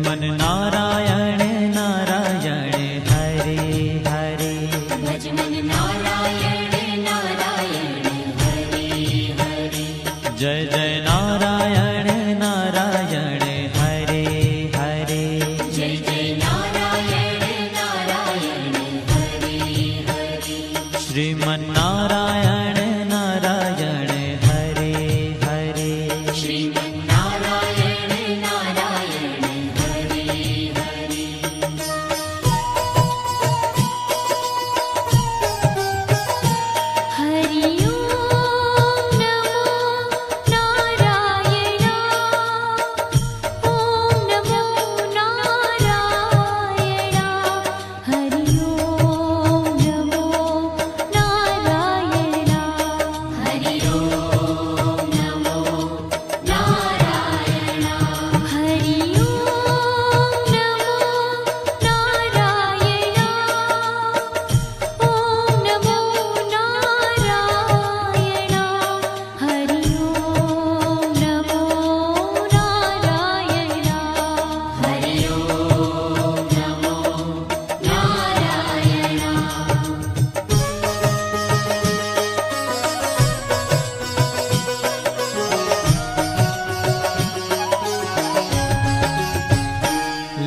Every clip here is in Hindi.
मन नारायण नारायण हरे हरे। भज मन नारायण नारायण हरे हरे। जय जय नारायण नारायण हरे हरे। जय जय नारायण नारायण हरे हरे। श्रीमन नारायण नारायण हरे हरे। श्रीमन नारायण नारायण हरे हरे। हरि ओम नमो नारायण। ओम नमो नारायण। हरि ओम नमो नारायण। हरि ओम नमो नारायण। हरि ओम नमो नारायण। ओम नमो नारायण। हरि ओम नमो नारायण। हरि ओम नमो नारायण।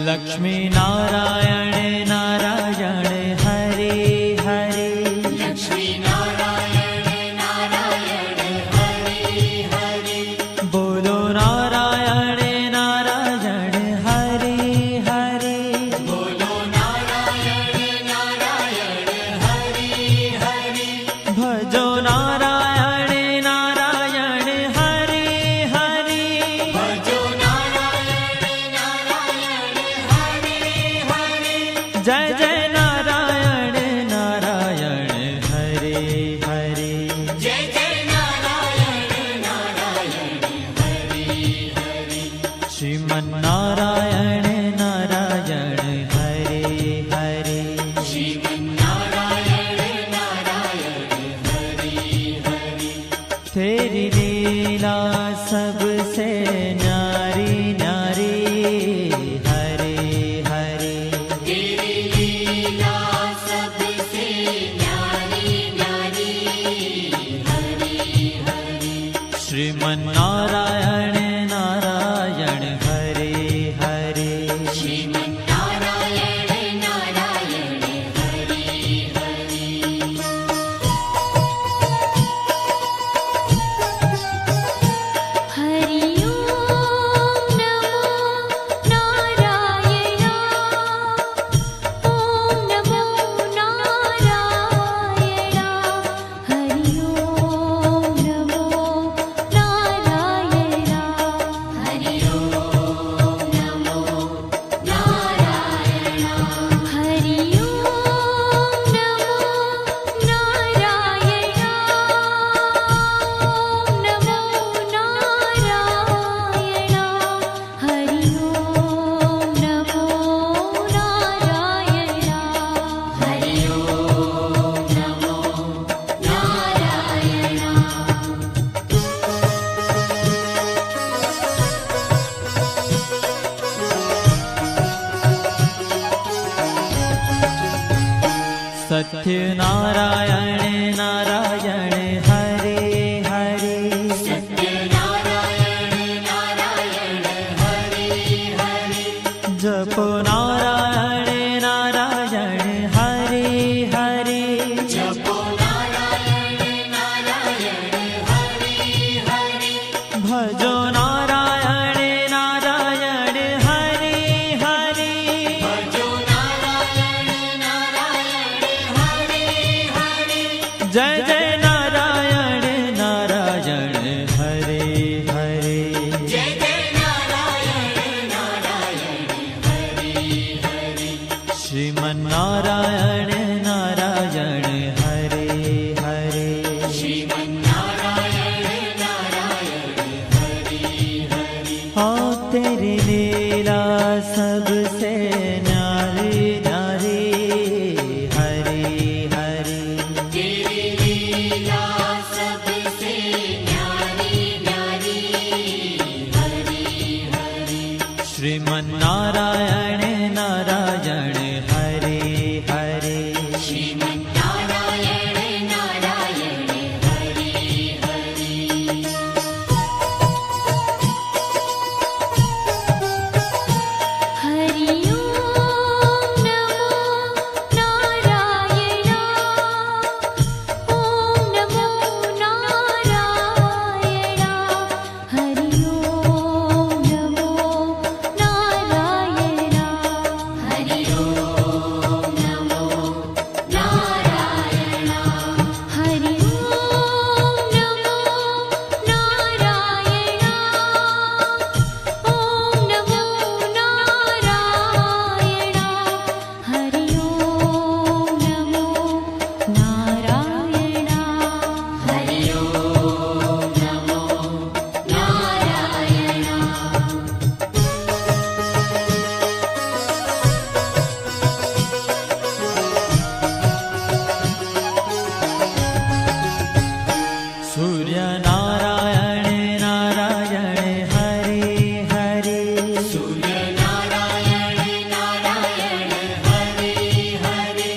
लक्ष्मी नारायण नारायण हरे हरे। लक्ष्मी नारायण नारायण हरे हरे। बोलो नारायण नारायण हरे हरे। बोलो नारायण नारायण हरे हरे। भजो नारायण नारायण हरे हरे। भजो नारायण नारायण हरे हरे। जय जय नारायण नारायण हरे हरे। जय जय नारायण नारायण हरे हरे। श्रीमन नारायण नारायण हरे हरे। श्रीमन नारायण नारायण हरे हरे। तेरी लीला सबसे न्यारी न्यारी हरे हरे। तेरी लीला सबसे न्यारी न्यारी हरे हरे। श्रीमन नारायण नारायण हरे हरे। श्रीमन नारायण नारायण हरे हरे। हरि ओम नमो नारायण। ओम नमो नारायण। हरि ओम नमो नारायण। हरि ओम नमो नारायण। हरि ओम नमो नारायण। ओम नमो नारायण। हरि ओम नमो नारायण। हरि ओम नमो सत्य नारायण नारायण हरे हरे। सत्य नारायण नारायण हरे हरे। जपो नारायण नारायण हरे हरे। जपो नारायण नारायण हरे हरे। भजो नारायण नारायण हरे हरे। भजो नारायण नारायण हरे हरे। जय जय नारायण नारायण हरे हरे। जय जय नारायण नारायण हरे हरे। श्रीमन नारायण नारायण हरे हरे। श्रीमन नारायण नारायण हरे हरे। हाँ तेरी लीला सबसे न्यारी न्यारी हरे हरे। तेरी लीला सबसे न्यारी न्यारी हरे हरे। श्रीमन्नारायण नारायण हरे हरे श्रीमन्नारायण नारायण हरि हरि हरि ओम नमो नारायण ओम नमो नारायण हरि ओम नमो नारायण हरि ओम नमो नारायण हरि ओम नमो नारायण ओम नमो नारायण हरि ओम नमो नारायण हरि ओम नमो नारायण सूर्य नारायण नारायण हरे हरे सूर्य नारायण नारायण हरि हरि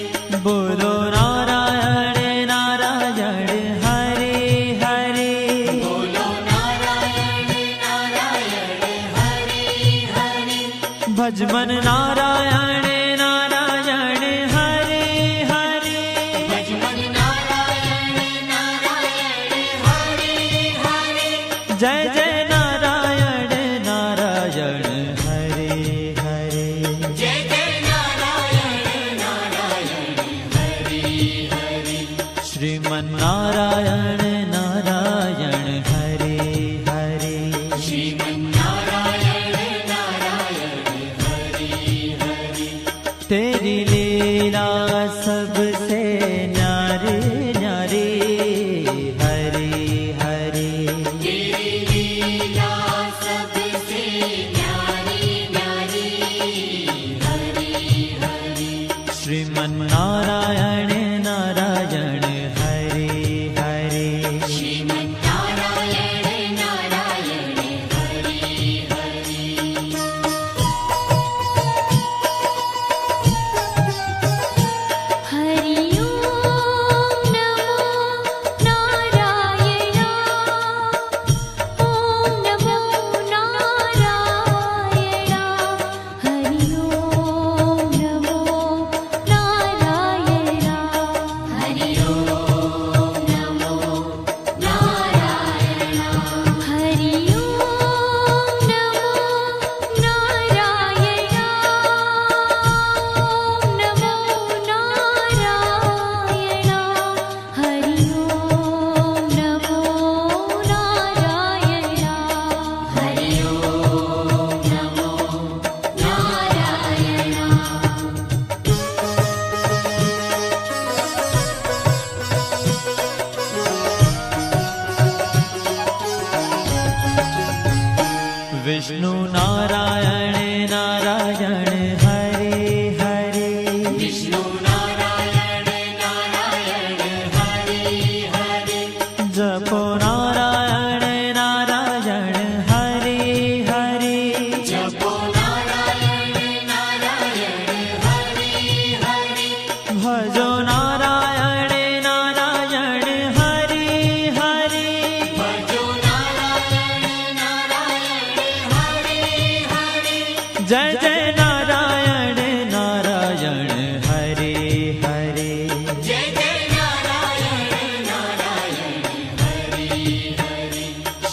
बोलो नारायण नारायण हरे हरे बोलो नारायण नारायण हरि हरि भजमन नारायण नारायण हरे हरे भजमन नारायण नारायण हरि हरि जय जय नारायण नारायण हरे हरे जय जय नारायण नारायण हरि हरि श्रीमन्नारायण नारायण हरे हरे श्रीमन्नारायण नारायण हरि हरि तेरी लीला सबसे न्यारी न्यारी हरे हरे तेरी लीला सबसे न्यारी न्यारी हरि हरि श्रीमन्नारायण नारायण हरे हरे श्रीमन्नारायण नारायण हरि हरि हरि ओम नमो नारायण ओम नमो नारायण हरि ओम नमो नारायण हरि ओम नमो नारायण हरि ओम नमो नारायण ओम नमो नारायण हरि ओम नमो नारायण हरि ओम नमो नारायण विष्णु नारायण नारायण हरे हरे विष्णु नारायण नारायण हरि हरि जपो नारायण नारायण हरे हरे जपो नारायण नारायण हरि हरि भजो नारायण नारायण हरे हरे भजो नारायण नारायण हरि हरि जय जय नारायण नारायण हरे हरे जय जय नारायण नारायण हरि हरि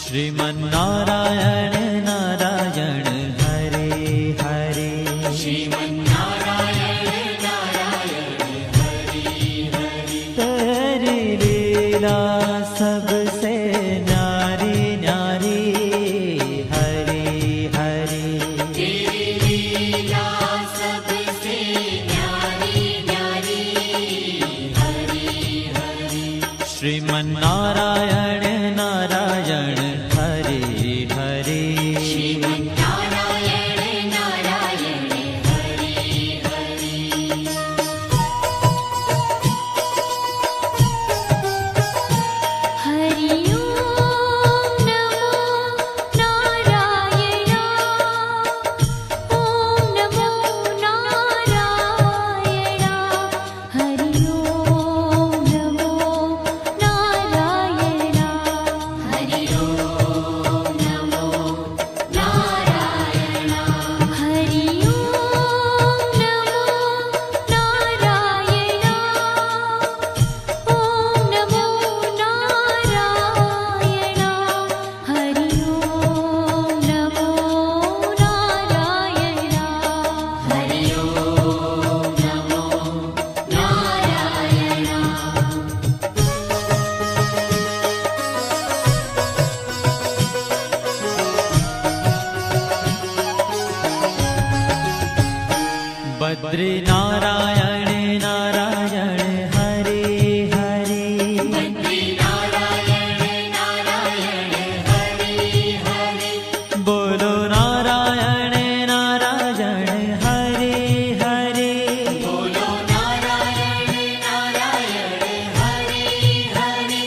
श्रीमन्नारायण नारायण हरे हरे श्रीमन्नारायण नारायण हरि हरि तेरी लीला सबसे न्यारी न्यारी हरे हरे तेरी लीला सबसे न्यारी न्यारी हरि हरि श्रीमन्नारायण नारायण हरे हरे बद्री नारायण नारायण हरे हरे बद्री नारायण नारायण हरे हरे बोलो नारायण नारायण हरे हरे बोलो नारायण नारायण हरे हरे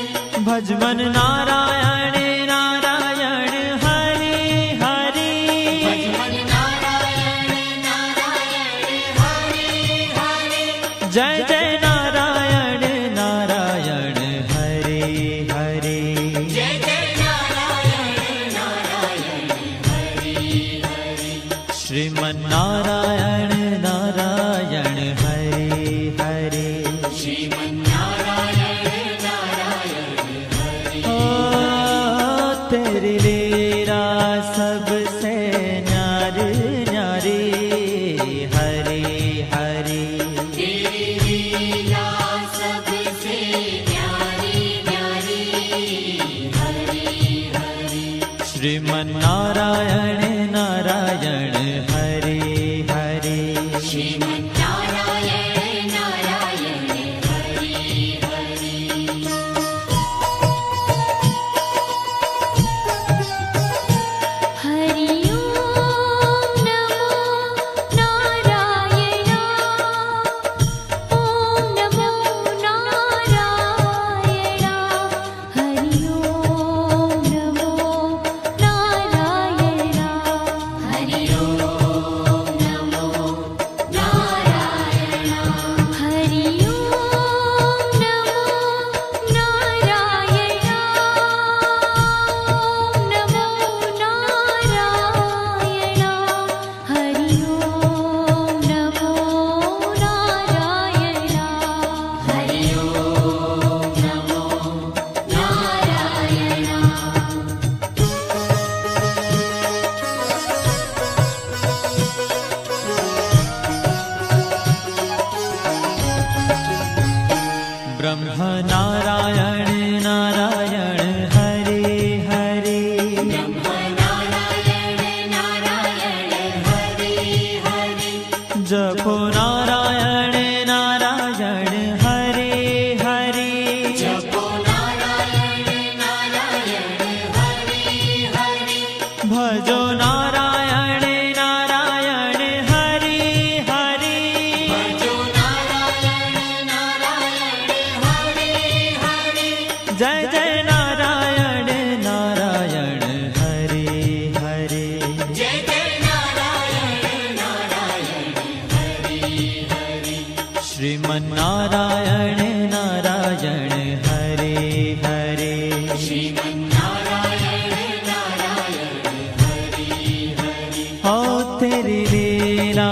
भजमन नारायण नारायण हरे हरे भजमन नारायण नारायण हरे हरे जय जय नारायण नारायण हरे हरे जय जय नारायण नारायण हरे हरे श्रीमन नारायण नारायण हरे हरे श्रीमन्नारायण नारायण हरे ओ तेरी लीला सबसे न्यारी न्यारी हरे हरे तेरी लीला सबसे न्यारी न्यारी हरे हरे श्रीमन नारायण नारायण हरे हरे श्रीमन्नारायण नारायण हरे हरे हरि ओम नमो नारायण ओम नमो नारायण हरि ओम नमो नारायण हरि ओम नमो नारायण हरि ओम नमो नारायण ओम नमो नारायण हरि ओम नमो नारायण हरि ओम नमो नारायण ब्रह्म नारायण नारायण हरे हरे नारायण नारायण हरे हरे जपो नारायण नारायण हरे हरे जपो नारायण नारायण हरे हरे भजो नारायण नारायण हरे हरे भजो नारायण नारायण हरे हरे जय जय नारायण नारायण हरे हरे जय जय नारायण नारायण हरे हरे श्रीमन नारायण नारायण हरे हरे श्रीमन्नारायण नारायण हरे हरे हो तेरी लीला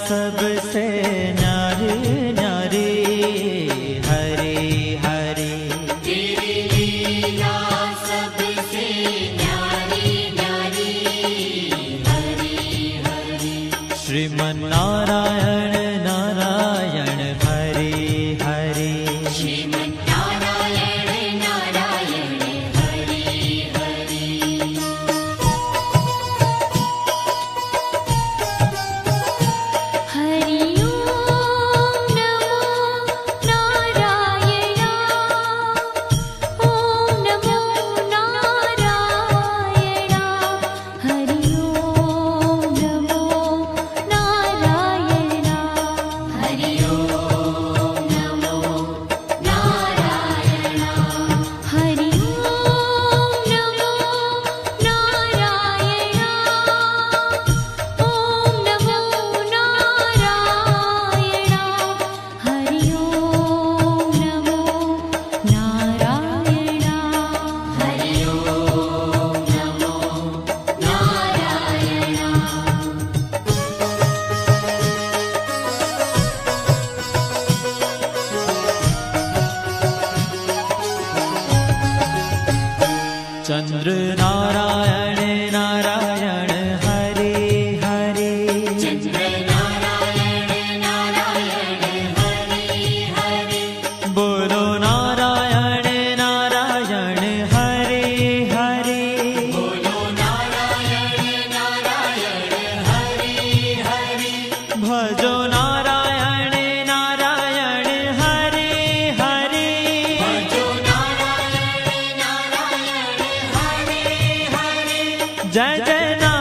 सबसे न्यारी न्यारी हरे हरे तेरी लीला सबसे न्यारी न्यारी हरे हरे श्रीमन नारायण नारायण हरे हरे श्रीमन्नारायण नारायण हरे हरे हरि ओम नमो नारायण ओम नमो नारायण हरि ओम नमो नारायण जय जय